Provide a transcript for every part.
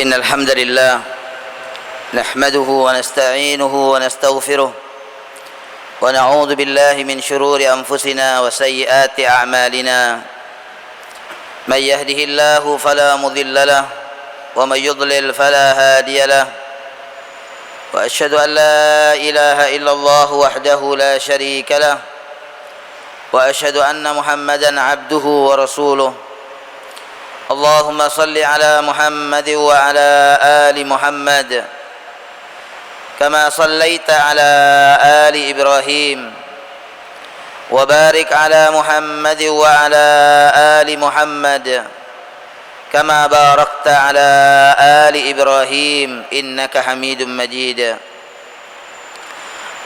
إن الحمد لله نحمده ونستعينه ونستغفره ونعوذ بالله من شرور أنفسنا وسيئات أعمالنا من يهده الله فلا مضل له ومن يضلل فلا هادي له وأشهد أن لا إله إلا الله وحده لا شريك له وأشهد أن محمدا عبده ورسوله اللهم صل على محمد وعلى آل محمد كما صليت على آل إبراهيم وبارك على محمد وعلى آل محمد كما باركت على آل إبراهيم إنك حميد مجيد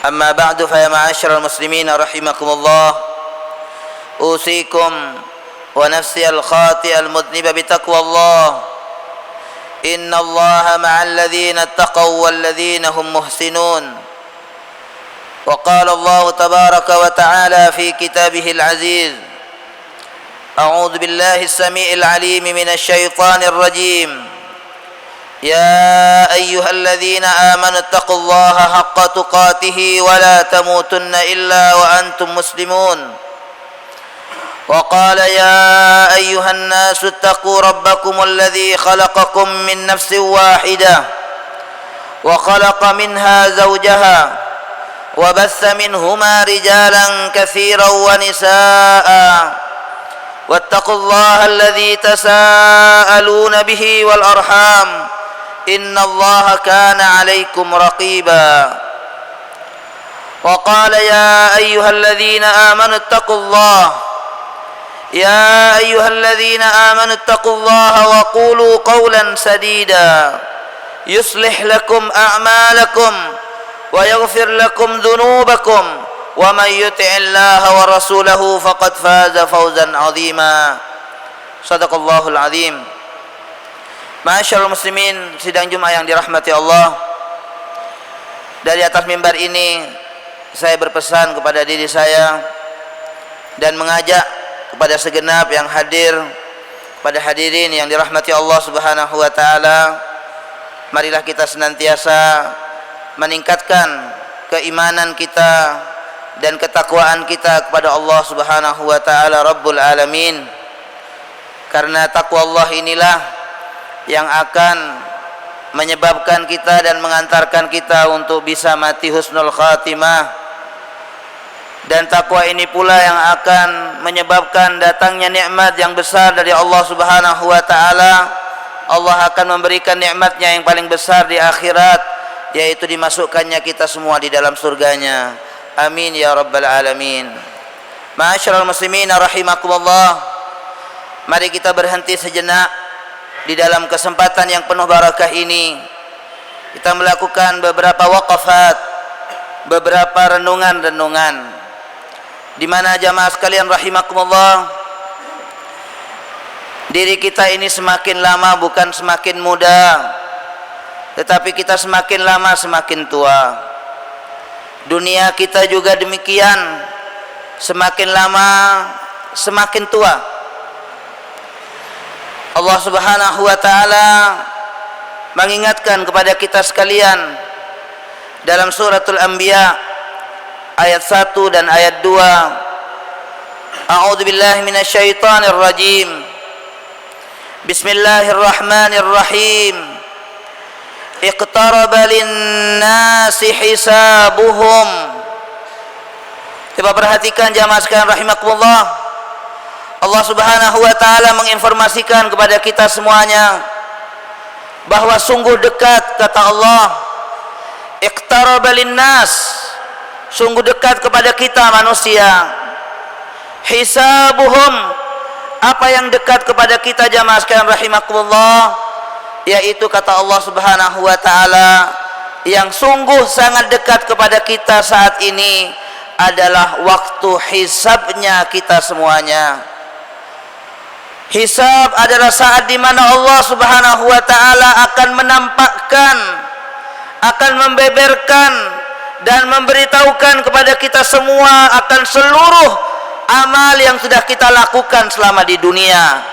أما بعد فيا معاشر المسلمين رحمكم الله أوصيكم ونفسي الخاطئ المذنب بتقوى الله إن الله مع الذين اتقوا والذين هم محسنون وقال الله تبارك وتعالى في كتابه العزيز أعوذ بالله السميع العليم من الشيطان الرجيم يا أيها الذين آمنوا اتقوا الله حق تقاته ولا تموتن إلا وأنتم مسلمون وقال يا أيها الناس اتقوا ربكم الذي خلقكم من نفس واحدة وخلق منها زوجها وبث منهما رجالا كثيرا ونساء واتقوا الله الذي تساءلون به والأرحام إن الله كان عليكم رقيبا وقال يا أيها الذين آمنوا اتقوا الله يا أيها الذين آمنوا اتقوا الله وقولوا قولا سديدا يصلح لكم أعمالكم ويغفر لكم ذنوبكم ومن يطع الله ورسوله فقد فاز فوزا عظيما صدق الله العظيم. Ma'asyiral muslimin, sidang Jumat yang dirahmati Allah, dari atas mimbar ini saya berpesan kepada diri saya dan mengajak kepada segenap yang hadir, pada hadirin yang dirahmati Allah Subhanahu wa taala, marilah kita senantiasa meningkatkan keimanan kita dan ketakwaan kita kepada Allah Subhanahu wa taala Rabbul Alamin. Karena takwa Allah inilah yang akan menyebabkan kita dan mengantarkan kita untuk bisa mati husnul khatimah. Dan takwa ini pula yang akan menyebabkan datangnya nikmat yang besar dari Allah Subhanahu wa taala. Allah akan memberikan nikmatnya yang paling besar di akhirat, yaitu dimasukkannya kita semua di dalam surganya. Amin ya rabbal alamin. Ma'asyiral muslimin rahimakumullah, mari kita berhenti sejenak di dalam kesempatan yang penuh barakah ini. Kita melakukan beberapa waqafat, beberapa renungan-renungan, di mana jamaah sekalian rahimakumullah, diri kita ini semakin lama bukan semakin muda, tetapi kita semakin lama semakin tua. Dunia kita juga demikian, semakin lama semakin tua. Allah Subhanahu wa taala mengingatkan kepada kita sekalian dalam suratul Anbiya ayat 1 dan ayat 2. A'udzu billahi minasyaitonir rajim. Bismillahirrahmanirrahim. Iqtaraba lin-nasi hisabuhum. Coba perhatikan jamaah sekalian rahimakumullah. Allah Subhanahu wa taala menginformasikan kepada kita semuanya bahwa sungguh dekat, kata Allah, iqtaraba lin-nas, sungguh dekat kepada kita manusia. Hisabuhum, apa yang dekat kepada kita jamaah sekalian rahimakumullah, yaitu kata Allah Subhanahu wa taala, yang sungguh sangat dekat kepada kita saat ini adalah waktu hisabnya kita semuanya. Hisab adalah saat di mana Allah Subhanahu wa taala akan menampakkan, akan membeberkan dan memberitahukan kepada kita semua akan seluruh amal yang sudah kita lakukan selama di dunia.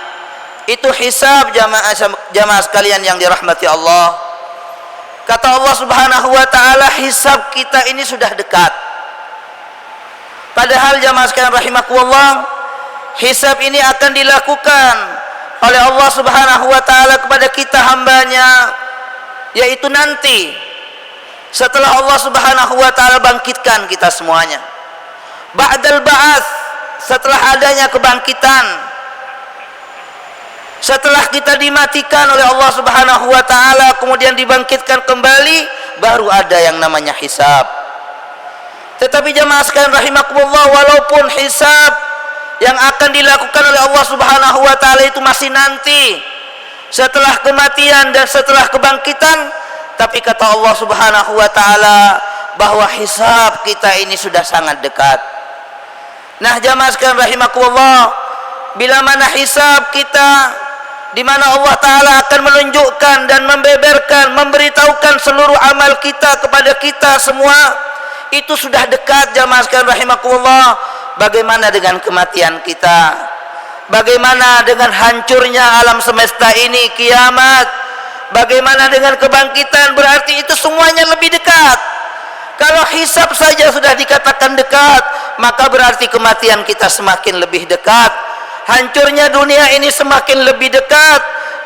Itu hisab jamaah sekalian yang dirahmati Allah. Kata Allah Subhanahu wa taala, hisab kita ini sudah dekat. Padahal jamaah sekalian rahimakumullah, hisab ini akan dilakukan oleh Allah Subhanahu wa taala kepada kita hambanya, yaitu nanti setelah Allah Subhanahu wa taala bangkitkan kita semuanya. Ba'dal ba'ats, setelah adanya kebangkitan, setelah kita dimatikan oleh Allah Subhanahu wa taala kemudian dibangkitkan kembali, baru ada yang namanya hisab. Tetapi jamaah sekalian rahimakumullah, walaupun hisab yang akan dilakukan oleh Allah Subhanahu wa taala itu masih nanti setelah kematian dan setelah kebangkitan, tapi kata Allah Subhanahu wa taala bahwa hisab kita ini sudah sangat dekat. Nah jamaah sekalian rahimakumullah, bila mana hisab kita, di mana Allah taala akan menunjukkan dan membeberkan, memberitahukan seluruh amal kita kepada kita semua, itu sudah dekat jamaah sekalian rahimakumullah. Bagaimana dengan kematian kita? Bagaimana dengan hancurnya alam semesta ini, kiamat? Bagaimana dengan kebangkitan? Berarti itu semuanya lebih dekat. Kalau hisab saja sudah dikatakan dekat, maka berarti kematian kita semakin lebih dekat, hancurnya dunia ini semakin lebih dekat,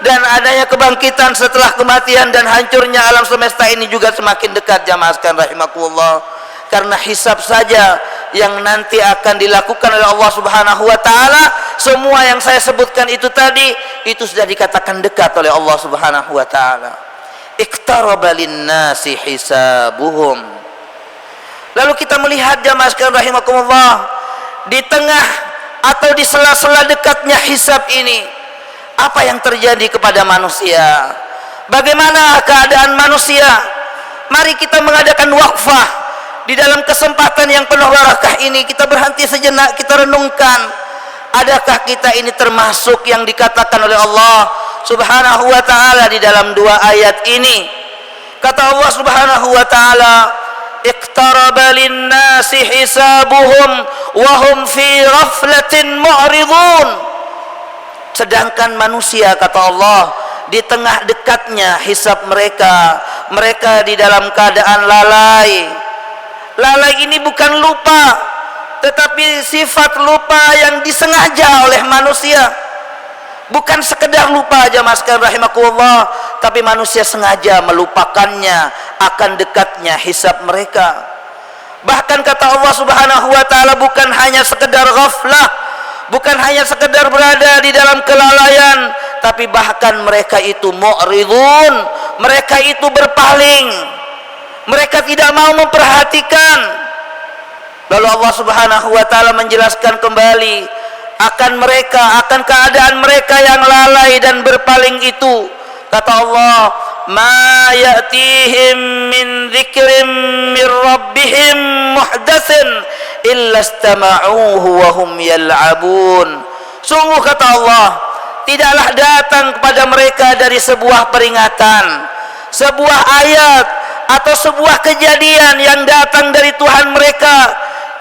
dan adanya kebangkitan setelah kematian dan hancurnya alam semesta ini juga semakin dekat jamaah sekalian rahimakumullah. Karena hisab saja yang nanti akan dilakukan oleh Allah Subhanahu wa taala, semua yang saya sebutkan itu tadi, itu sudah dikatakan dekat oleh Allah Subhanahu wa taala. Iqtaraba lin-nasi hisabuhum. Lalu kita melihat jamaah sekalian rahimakumullah, di tengah atau di sela-sela dekatnya hisab ini, apa yang terjadi kepada manusia? Bagaimana keadaan manusia? Mari kita mengadakan waqfah. Di dalam kesempatan yang penuh barakah ini, kita berhenti sejenak, kita renungkan, adakah kita ini termasuk yang dikatakan oleh Allah Subhanahu wa taala di dalam dua ayat ini? Kata Allah Subhanahu wa taala, iqtaraba lin-nasi hisabuhum wa hum fi ghaflatin mu'ridun. Sedangkan manusia, kata Allah, di tengah dekatnya hisab mereka, mereka di dalam keadaan lalai. Lalai ini bukan lupa, tetapi sifat lupa yang disengaja oleh manusia. Bukan sekedar lupa jamaah sekalian rahimakumullah, tapi manusia sengaja melupakannya akan dekatnya hisab mereka. Bahkan kata Allah Subhanahu wa taala, bukan hanya sekedar ghaflah, bukan hanya sekedar berada di dalam kelalaian, tapi bahkan mereka itu mu'ridun, mereka itu berpaling. Mereka tidak mau memperhatikan. Lalu Allah Subhanahu wa taala menjelaskan kembali akan mereka, akan keadaan mereka yang lalai dan berpaling itu. Kata Allah, ma ya'tihim min dzikrin min rabbihim muhdatsin illa istama'uhu wa hum yal'abun. Sungguh kata Allah, tidaklah datang kepada mereka dari sebuah peringatan, sebuah ayat atau sebuah kejadian yang datang dari Tuhan mereka,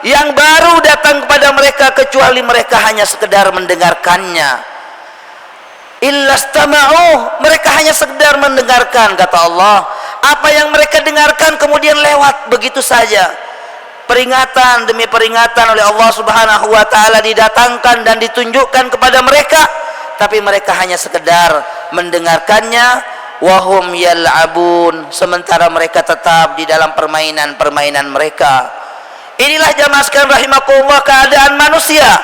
yang baru datang kepada mereka, kecuali mereka hanya sekedar mendengarkannya. Illastama'uh, mereka hanya sekedar mendengarkan, kata Allah. Apa yang mereka dengarkan kemudian lewat begitu saja. Peringatan demi peringatan oleh Allah Subhanahu wa taala didatangkan dan ditunjukkan kepada mereka, tapi mereka hanya sekedar mendengarkannya. Wahum yal'abun, sementara mereka tetap di dalam permainan-permainan mereka. Inilah jamaah sekalian rahimakumullah keadaan manusia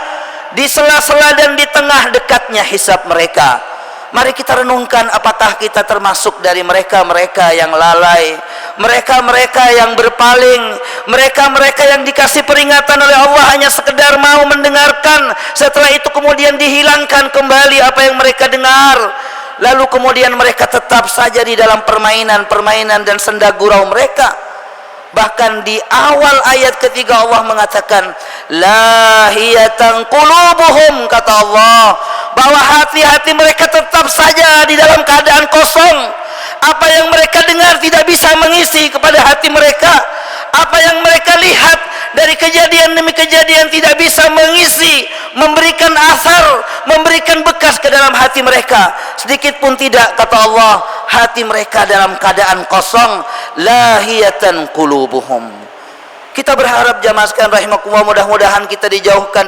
di sela-sela dan di tengah dekatnya hisab mereka. Mari kita renungkan, apakah kita termasuk dari mereka-mereka yang lalai, mereka-mereka yang berpaling, mereka-mereka yang dikasih peringatan oleh Allah hanya sekedar mau mendengarkan, setelah itu kemudian dihilangkan kembali apa yang mereka dengar, lalu kemudian mereka tetap saja di dalam permainan-permainan dan senda gurau mereka. Bahkan di awal ayat ketiga Allah mengatakan lahiyatan qulubuhum, kata Allah, bahwa hati-hati mereka tetap saja di dalam keadaan kosong. Apa yang mereka dengar tidak bisa mengisi kepada hati mereka. Apa yang mereka lihat dari kejadian demi kejadian tidak bisa mengisi, memberikan asar, memberikan bekas ke dalam hati mereka. Sedikit pun tidak, kata Allah, hati mereka dalam keadaan kosong. Lahiyatan qulubuhum. Kita berharap jamaah sekalian rahimakumullah, mudah-mudahan kita dijauhkan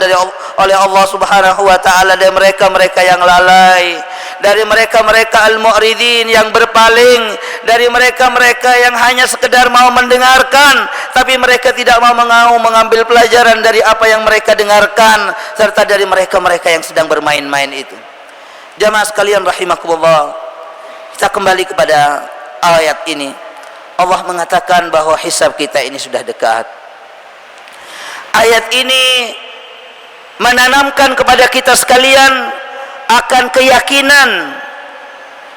oleh Allah Subhanahu wa taala dari mereka-mereka yang lalai, dari mereka-mereka al-mu'ridin yang berpaling, dari mereka-mereka yang hanya sekedar mau mendengarkan tapi mereka tidak mau mengambil pelajaran dari apa yang mereka dengarkan, serta dari mereka-mereka yang sedang bermain-main itu. Jamaah sekalian rahimakumullah, kita kembali kepada ayat ini. Allah mengatakan bahwa hisab kita ini sudah dekat. Ayat ini menanamkan kepada kita sekalian akan keyakinan,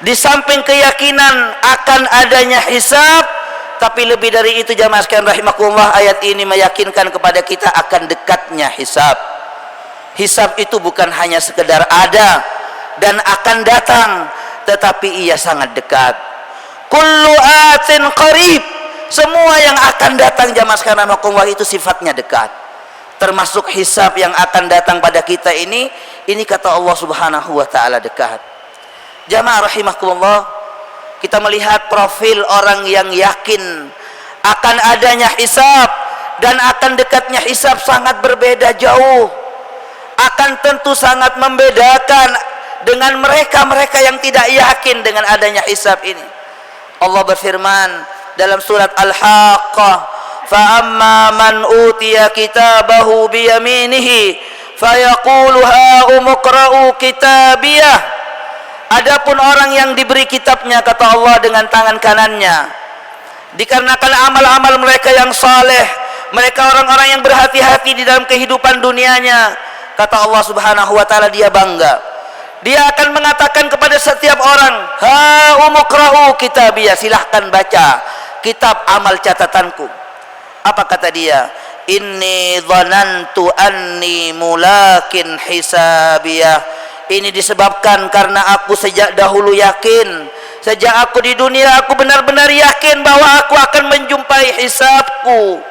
di samping keyakinan akan adanya hisab, tapi lebih dari itu jamaah sekalian rahimakumullah, ayat ini meyakinkan kepada kita akan dekatnya hisab. Hisab itu bukan hanya sekedar ada dan akan datang, tetapi ia sangat dekat. Kullu atin qarib, semua yang akan datang jamaah sekalian rahimakumullah itu sifatnya dekat, termasuk hisab yang akan datang pada kita ini kata Allah Subhanahu wa taala dekat. Jamaah rahimakumullah, kita melihat profil orang yang yakin akan adanya hisab dan akan dekatnya hisab sangat berbeda jauh, akan tentu sangat membedakan dengan mereka-mereka yang tidak yakin dengan adanya hisab ini. Allah berfirman dalam surat Al-Haqqah, fa amma man utiya kitabahu bi yaminihi fayaqulu ha umqra'u kitabiyah. Adapun orang yang diberi kitabnya, kata Allah, dengan tangan kanannya, dikarenakan amal-amal mereka yang saleh, mereka orang-orang yang berhati-hati di dalam kehidupan dunianya, kata Allah Subhanahu wa taala, dia bangga. Dia akan mengatakan kepada setiap orang, ha umqra'u kitabiyah, silahkan baca kitab amal catatanku. Apa kata dia? Inni dhanantu anni mulakin hisabiyah. Ini disebabkan karena aku sejak dahulu yakin, sejak aku di dunia aku benar-benar yakin bahwa aku akan menjumpai hisabku,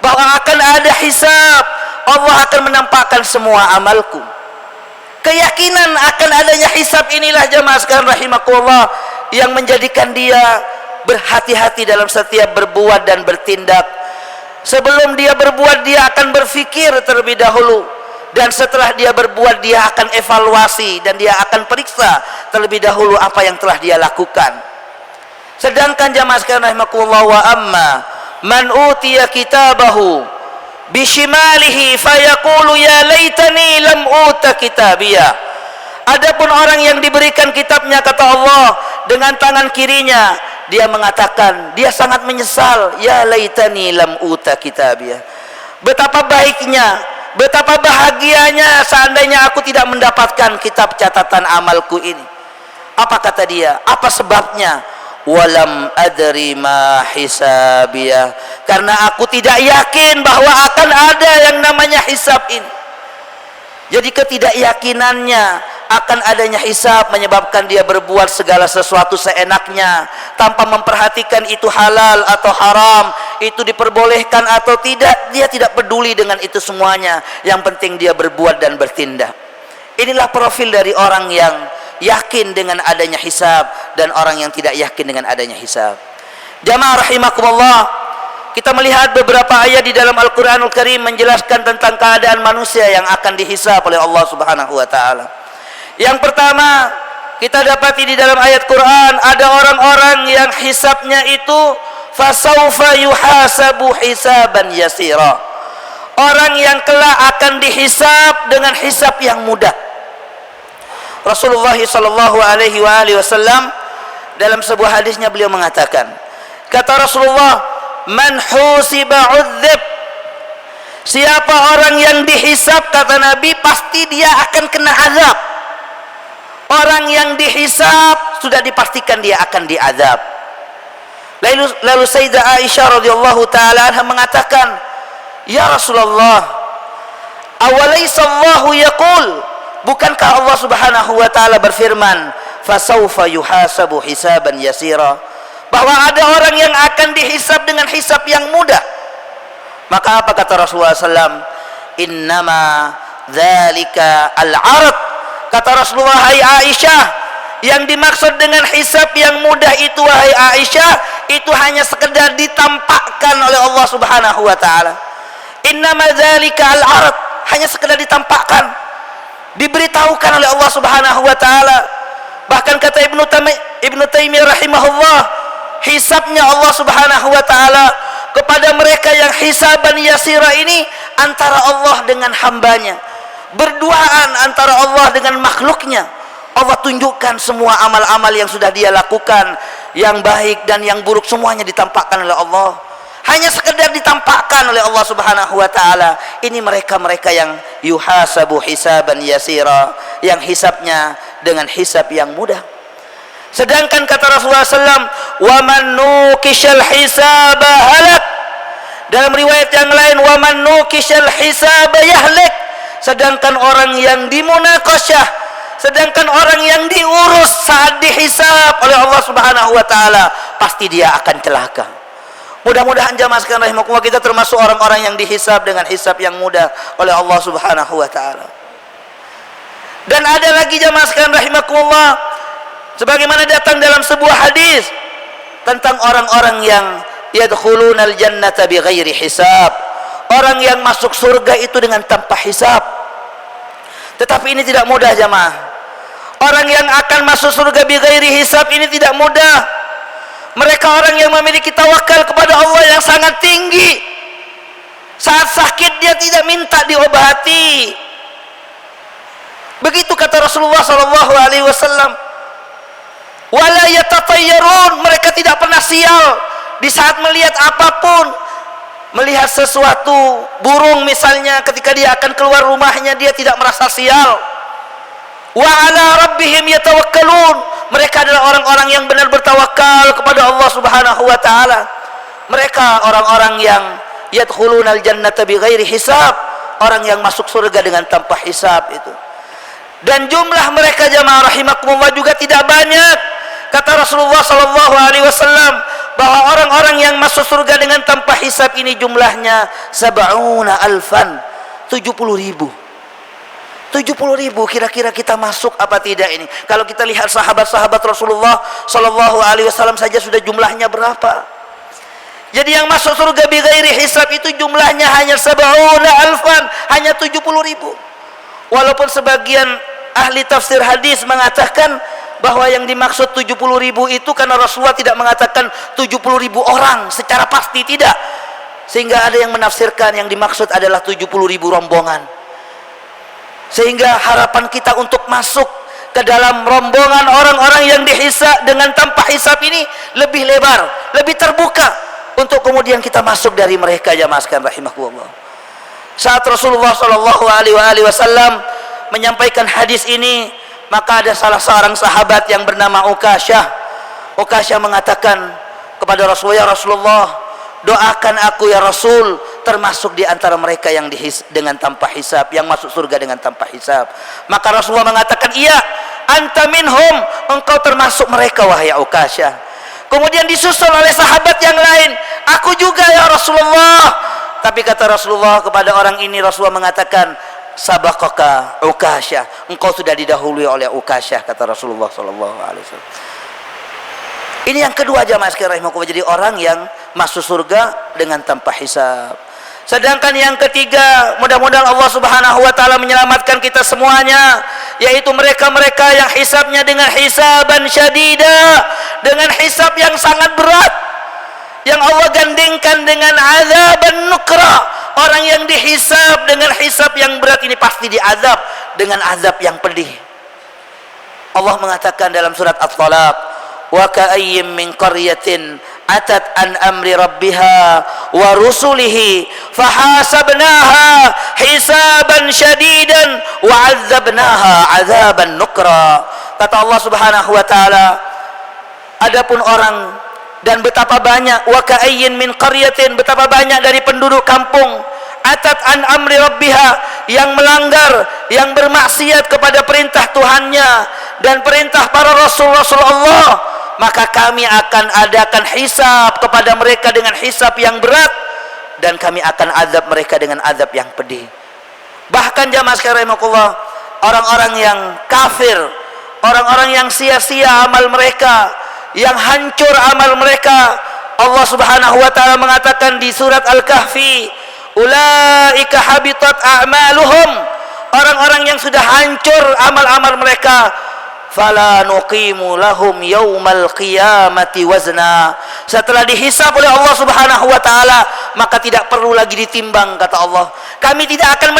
bahwa akan ada hisab, Allah akan menampakkan semua amalku. Keyakinan akan adanya hisab inilah jamaah sekalian rahimakumullah yang menjadikan dia berhati-hati dalam setiap berbuat dan bertindak. Sebelum dia berbuat, dia akan berfikir terlebih dahulu, dan setelah dia berbuat dia akan evaluasi dan dia akan periksa terlebih dahulu apa yang telah dia lakukan. Sedangkan jamaah sekalian rahimakumullah, wa amma man utiya kitabahu bishimalihi fayaqulu ya laitani lam uta kitabiyah. Adapun orang yang diberikan kitabnya, kata Allah, dengan tangan kirinya, dia mengatakan, dia sangat menyesal, ya laitani lam uta kitabiyah. Betapa baiknya, betapa bahagianya seandainya aku tidak mendapatkan kitab catatan amalku ini. Apa kata dia? Apa sebabnya? Walam adri ma hisabiyah, karena aku tidak yakin bahwa akan ada yang namanya hisab ini. Jadi ketidakyakinannya akan adanya hisab menyebabkan dia berbuat segala sesuatu seenaknya tanpa memperhatikan itu halal atau haram, itu diperbolehkan atau tidak. Dia tidak peduli dengan itu semuanya, yang penting dia berbuat dan bertindak. Inilah profil dari orang yang yakin dengan adanya hisab dan orang yang tidak yakin dengan adanya hisab. Jamaah rahimakumullah, kita melihat beberapa ayat di dalam Al-Qur'anul Karim menjelaskan tentang keadaan manusia yang akan dihisab oleh Allah Subhanahu wa taala. Yang pertama, kita dapati di dalam ayat Quran ada orang-orang yang hisabnya itu fasaufa yuhasabu hisaban yasira. Orang yang kelak akan dihisab dengan hisab yang mudah. Rasulullah sallallahu alaihi wasallam dalam sebuah hadisnya beliau mengatakan, kata Rasulullah, man husiba udzib, siapa orang yang dihisab, kata Nabi, pasti dia akan kena azab. Orang yang dihisab sudah dipastikan dia akan diazab. Lalu Sayyidah Aisyah radhiyallahu taala anha mengatakan, ya Rasulullah, awalaysa Allahu yaqul, bukankah Allah Subhanahu wa taala berfirman, fasaufa yuhasabu hisaban yasira, bahwa ada orang yang akan dihisab dengan hisab yang mudah. Maka apa kata Rasulullah SAW? Innama dzalika al-'ard. Kata Rasulullah, hai Aisyah, yang dimaksud dengan hisab yang mudah itu, wahai Aisyah, itu hanya sekedar ditampakkan oleh Allah Subhanahu wa taala. Innama dzalika al-'ard, hanya sekedar ditampakkan, diberitahukan oleh Allah Subhanahu wa taala. Bahkan kata Ibnu Taimiyah rahimahullah, hisabnya Allah Subhanahu wa taala kepada mereka yang hisaban yasira ini antara Allah dengan hambanya, berduaan antara Allah dengan makhluknya. Allah tunjukkan semua amal-amal yang sudah dia lakukan, yang baik dan yang buruk, semuanya ditampakkan oleh Allah. Hanya sekedar ditampakkan oleh Allah Subhanahu wa taala. Ini mereka-mereka yang yuhasabu hisaban yasira, yang hisabnya dengan hisab yang mudah. Sedangkan kata Rasulullah SAW, wa man nukishal hisaba halak. Dalam riwayat yang lain, wa man nukishal hisaba yahlik. Sedangkan orang yang dimunaqasyah, sedangkan orang yang diurus saat dihisab oleh Allah Subhanahu wa taala, pasti dia akan celaka. Mudah-mudahan jamaah sekalian rahimakumullah, kita termasuk orang-orang yang dihisab dengan hisab yang mudah oleh Allah Subhanahu wa taala. Dan ada lagi jamaah sekalian rahimakumullah, sebagaimana datang dalam sebuah hadis tentang orang-orang yang yadkhulunal jannata bighairi hisab, orang yang masuk surga itu dengan tanpa hisab. Tetapi ini tidak mudah jamaah. Orang yang akan masuk surga bighairi hisab ini tidak mudah. Mereka orang yang memiliki tawakal kepada Allah yang sangat tinggi. Saat sakit dia tidak minta diobati. Begitu kata Rasulullah sallallahu alaihi wasallam. Wala yatatayyarun, mereka tidak pernah sial di saat melihat apapun. Melihat sesuatu, burung misalnya, ketika dia akan keluar rumahnya dia tidak merasa sial. Wa ala rabbihim yatawakkalun, mereka adalah orang-orang yang benar bertawakal kepada Allah Subhanahu wa taala. Mereka orang-orang yang yadkhulunal jannata bighairi hisab, orang yang masuk surga dengan tanpa hisab itu. Dan jumlah mereka jamaah rahimakumullah juga tidak banyak. Kata Rasulullah sallallahu alaihi wasallam bahwa orang-orang yang masuk surga dengan tanpa hisab ini jumlahnya 70,000, 70.000. 70.000, kira-kira kita masuk apa tidak ini? Kalau kita lihat sahabat-sahabat Rasulullah sallallahu alaihi wasallam saja sudah jumlahnya berapa? Jadi yang masuk surga bighairi hisab itu jumlahnya hanya 70,000, hanya 70.000. Walaupun sebagian ahli tafsir hadis mengatakan bahwa yang dimaksud 70.000 itu karena Rasulullah tidak mengatakan 70.000 orang secara pasti, tidak. Sehingga ada yang menafsirkan yang dimaksud adalah 70.000 rombongan. Sehingga harapan kita untuk masuk ke dalam rombongan orang-orang yang dihisab dengan tanpa hisab ini lebih lebar, lebih terbuka, untuk kemudian kita masuk dari mereka jamaah sekalian rahimakumullah. Saat Rasulullah sallallahu alaihi wasallam menyampaikan hadis ini, maka ada salah seorang sahabat yang bernama Ukasyah. Ukasyah mengatakan kepada Rasulullah, ya Rasulullah, doakan aku ya Rasul termasuk di antara mereka yang dengan tanpa hisab, yang masuk surga dengan tanpa hisab. Maka Rasulullah mengatakan, iya, anta minhum, engkau termasuk mereka wahai Ukasyah. Kemudian disusul oleh sahabat yang lain, aku juga ya Rasulullah. Tapi kata Rasulullah kepada orang ini, Rasulullah mengatakan, sabaqaka Ukasyah, engkau sudah didahului oleh Ukasyah, kata Rasulullah sallallahu alaihi wasallam. Ini yang kedua jamaah sekalian rahimakumullah, jadi orang yang masuk surga dengan tanpa hisab. Sedangkan yang ketiga, mudah-mudahan Allah Subhanahu wa taala menyelamatkan kita semuanya, yaitu mereka-mereka yang hisabnya dengan hisaban syadida, dengan hisab yang sangat berat, yang Allah gandengkan dengan azaban nukra. Orang yang dihisab dengan hisab yang berat ini pasti diazab dengan azab yang pedih. Allah mengatakan dalam surat At-Talaq, wa ka'ayyim min qaryatin atat an amri rabbiha wa rusulihi fahasabnaha hisaban syadidan wa 'adzabnaha 'adzaban nukra. Kata Allah Subhanahu wa taala, adapun orang dan betapa banyak, wa ka'ayyin min qaryatin, betapa banyak dari penduduk kampung, atat an amri rabbiha, yang melanggar, yang bermaksiat kepada perintah Tuhannya dan perintah para rasul-rasul Allah, maka kami akan adakan hisab kepada mereka dengan hisab yang berat, dan kami akan azab mereka dengan azab yang pedih. Bahkan jamaah sekalian rahimakumullah, orang-orang yang kafir, orang-orang yang sia-sia amal mereka, yang hancur amal mereka, Allah Subhanahu wa taala mengatakan di surat Al-Kahfi, ulaika habitat a'maluhum, orang-orang yang sudah hancur amal-amal mereka, fala nuqimu lahum yaumal qiyamati wazna. Setelah dihisab oleh Allah Subhanahu wa taala, maka tidak perlu lagi ditimbang, kata Allah. Kami tidak akan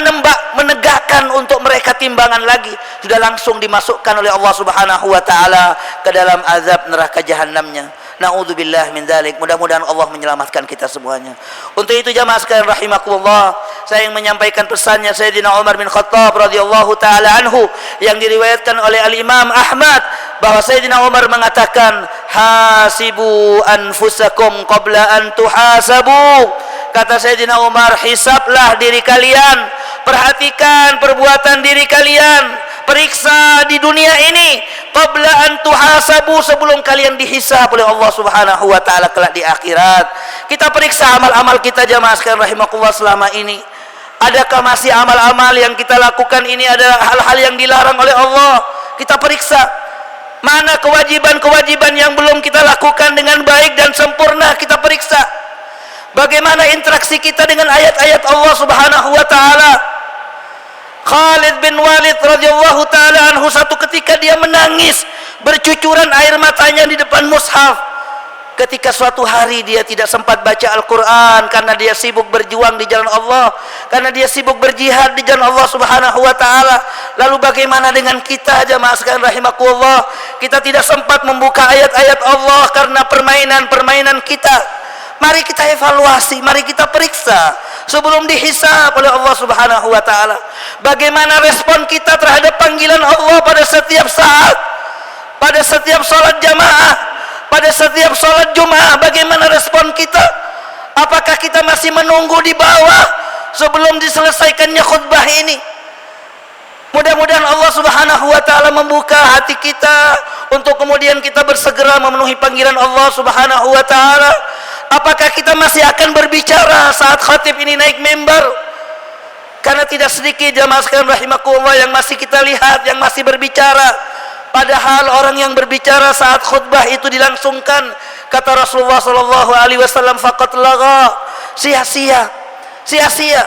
menegakkan untuk mereka timbangan lagi, sudah langsung dimasukkan oleh Allah Subhanahu wa taala ke dalam azab neraka jahanamnya. Na'udzubillah min dzalik. Mudah-mudahan Allah menyelamatkan kita semuanya. Untuk itu jamaah sekalian rahimakumullah, saya ingin menyampaikan pesannya Sayyidina Umar bin Khattab radhiyallahu taala anhu yang diriwayatkan oleh Al-Imam Ahmad, bahwa Sayyidina Umar mengatakan, hasibu anfusakum qabla an tuhasabu. Kata Sayyidina Umar, hisablah diri kalian, perhatikan perbuatan diri kalian, periksa di dunia ini qabla an tuhasabu, sebelum kalian dihisab oleh Allah Subhanahu wa taala kelak di akhirat. Kita periksa amal-amal kita jamaah sekalian rahimakumullah selama ini. Adakah masih amal-amal yang kita lakukan ini adalah hal-hal yang dilarang oleh Allah? Kita periksa mana kewajiban-kewajiban yang belum kita lakukan dengan baik dan sempurna. Kita periksa bagaimana interaksi kita dengan ayat-ayat Allah Subhanahu wa taala. Khalid bin Walid radhiyallahu taala anhu satu ketika dia menangis, bercucuran air matanya di depan mushaf, ketika suatu hari dia tidak sempat baca Al-Quran karena dia sibuk berjuang di jalan Allah, karena dia sibuk berjihad di jalan Allah Subhanahu wa taala. Lalu bagaimana dengan kita jamaah sekalian rahimakumullah? Kita tidak sempat membuka ayat-ayat Allah karena permainan-permainan kita. Mari kita evaluasi, mari kita periksa sebelum dihisab oleh Allah Subhanahu wa taala. Bagaimana respon kita terhadap panggilan Allah pada setiap saat, pada setiap salat jamaah, pada setiap salat Jumat? Bagaimana respon kita? Apakah kita masih menunggu di bawah sebelum diselesaikannya khutbah ini? Mudah-mudahan Allah Subhanahu wa taala membuka hati kita untuk kemudian kita bersegera memenuhi panggilan Allah Subhanahu wa taala. Apakah kita masih akan berbicara saat khatib ini naik mimbar? Karena tidak sedikit jamaah sekalian rahimakumullah yang masih kita lihat yang masih berbicara, padahal orang yang berbicara saat khutbah itu dilangsungkan, kata Rasulullah sallallahu alaihi wasallam, faqat lagha, sia-sia, sia-sia.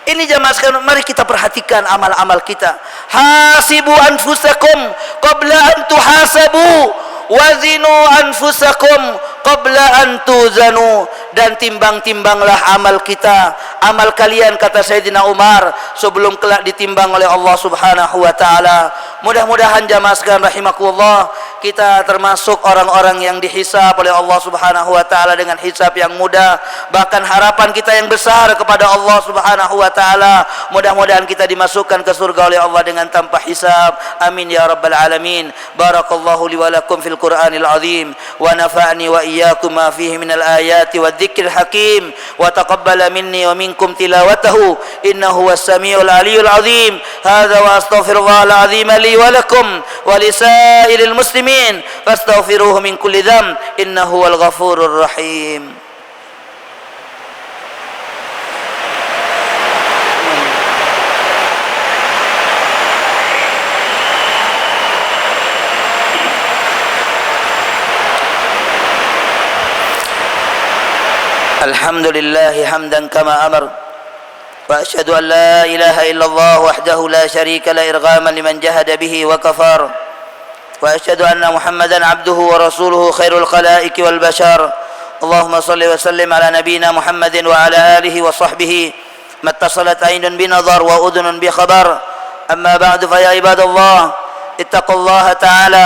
Ini jamaah sekalian, mari kita perhatikan amal-amal kita. Hasibu anfusakum qabla an tuhasabu, wazinu anfusakum qabla an tuzanu. Dan timbang-timbanglah amal kita, amal kalian, kata Sayyidina Umar, sebelum kelak ditimbang oleh Allah Subhanahu wa taala. Mudah-mudahan jamaah sekalian rahimakumullah, kita termasuk orang-orang yang dihisab oleh Allah Subhanahu wa taala dengan hisab yang mudah. Bahkan harapan kita yang besar kepada Allah Subhanahu wa taala, mudah-mudahan kita dimasukkan ke surga oleh Allah dengan tanpa hisab. Amin ya rabbal alamin. Barakallahu li wa lakum fil Qur'anil azim wa nafa'ni wa iyyakum ma fihi minal ayati wadh-dhikril hakim wa taqabbala minni wa minkum tilawatahu innahu was-sami'ul 'aliyyul 'azim. Hadza wa astaghfirullahal 'azim li wa lakum wa lisairil muslimin fastaghfiruhu min kulli dhanb innahu wal ghafurur rahim. Alhamdulillah hamdan kama amar wa asyhadu an la ilaha illallah wahdahu la syarika la irghaman liman jahada bihi wa kafar wa asyhadu anna Muhammadan abduhu wa rasuluhu khairul khalaiqi wal bashar. Allahumma salli wa sallim ala nabiyyina Muhammadin wa ala alihi wa sahbihi mattasalat aynun bi nadhar wa udhunun bi khabar. Amma ba'du, fa ya ibadallah ittaqullaha ta'ala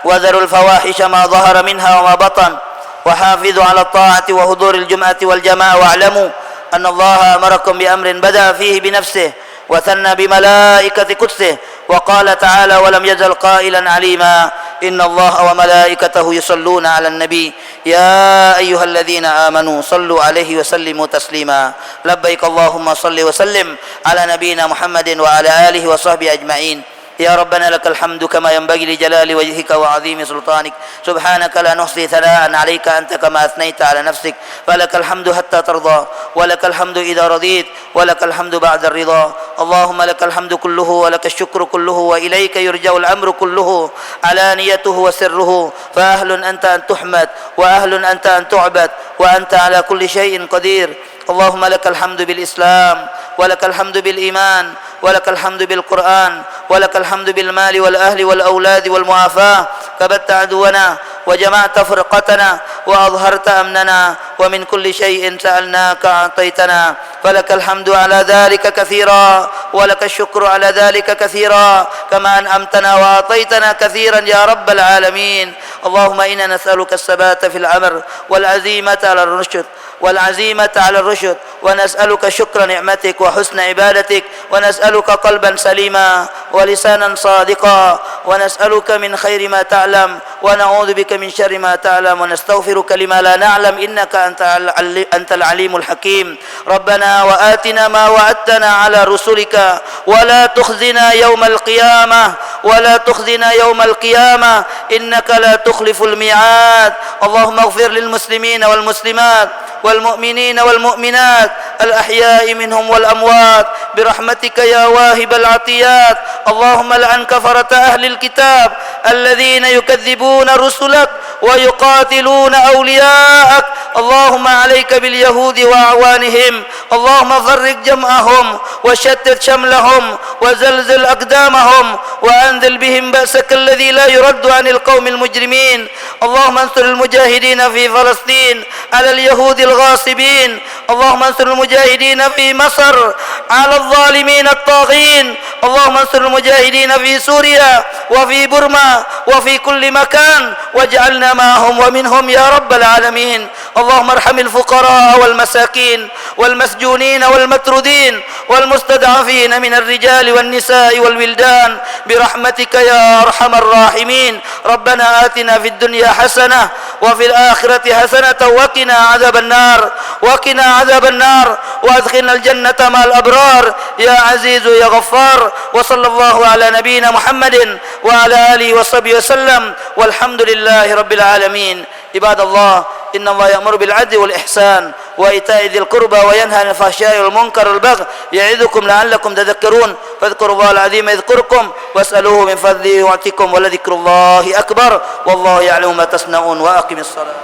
wa dharul fawahisha ma dhahara minha wa ma batan وحافظوا على الطاعة وحضور الجمعة والجماعة واعلموا أن الله أمركم بأمر بدأ فيه بنفسه وثنى بملائكة قدسه وقال تعالى ولم يزل قائلا عليما إن الله وملائكته يصلون على النبي يا أيها الذين آمنوا صلوا عليه وسلموا تسليما. لبيك اللهم صل وسلم على نبينا محمد وعلى آله وصحبه أجمعين. يا ربنا لك الحمد كما ينبغي لجلال وجهك وعظيم سلطانك. سبحانك لا نحصي ثناء عليك أنت كما أثنيت على نفسك، فلك الحمد حتى ترضى، ولك الحمد إذا رضيت، ولك الحمد بعد الرضا. اللهم لك الحمد كله ولك الشكر كله، وإليك يرجع الأمر كله علانيته وسره، فأهل أنت أن تحمد، وأهل أنت أن تعبد، وأنت على كل شيء قدير. اللهم لك الحمد بالإسلام، ولك الحمد بالإيمان، ولك الحمد بالقرآن، ولك الحمد بالمال والأهل والأولاد والمعافاة. كبت عدونا وجمعت فرقتنا وأظهرت أمننا، ومن كل شيء سألناك أعطيتنا، فلك الحمد على ذلك كثيرا، ولك الشكر على ذلك كثيرا، كما أنعمتنا وأعطيتنا كثيرا يا رب العالمين. اللهم إنا نسألك الثبات في الأمر والعزيمة على الرشد ونسألك شكر نعمتك وحسن عبادتك، ونسألك قلبا سليما ولسانا صادقا، ونسألك من خير ما تعلم، ونعوذ بك من شر ما تعلم، ونستغفرك لما لا نعلم، إنك أنت العليم الحكيم. ربنا وآتنا ما وعدتنا على رسلك ولا تخزنا يوم القيامة إنك لا تخلف الميعاد. اللهم اغفر للمسلمين والمسلمات والمؤمنين والمؤمنات الأحياء منهم والأموات برحمتك يا واهب العطيات. اللهم لعن كفرة أهل الكتاب الذين يكذبون رسلك ويقاتلون أولياءك. اللهم عليك باليهود وأعوانهم، اللهم فرق جمعهم وشتت شملهم وزلزل أقدامهم، وأنزل بهم بأسك الذي لا يرد عن القوم المجرمين. اللهم انصر المجاهدين في فلسطين على اليهود الغاصبين، اللهم انصر المجاهدين في مصر على الظالمين الطاغين، اللهم انصر المجاهدين في سوريا وفي برما وفي كل مكان، واجعلنا معهم ومنهم يا رب العالمين. اللهم ارحم الفقراء والمساكين والمسجونين والمطرودين والمستضعفين من الرجال والنساء والولدان برحمتك يا أرحم الراحمين. ربنا آتنا في الدنيا حسنة وفي الآخرة حسنة وقنا عذاب النار وأدخلنا الجنة مع الأبرار يا عزيز يا غفار. وصلى الله على نبينا محمد وعلى آله وصحبه وسلم، والحمد لله رب العالمين. عباد الله، إن الله يأمر بالعدل والإحسان وإيتاء ذي القربى وينهى عن الفحشاء والمنكر والبغي يعظكم لعلكم تذكرون. فاذكروا الله العظيم يذكركم واسألوه من فضله يعطيكم، ولذكر الله أكبر والله يعلم ما تصنعون. وأقم الصلاة.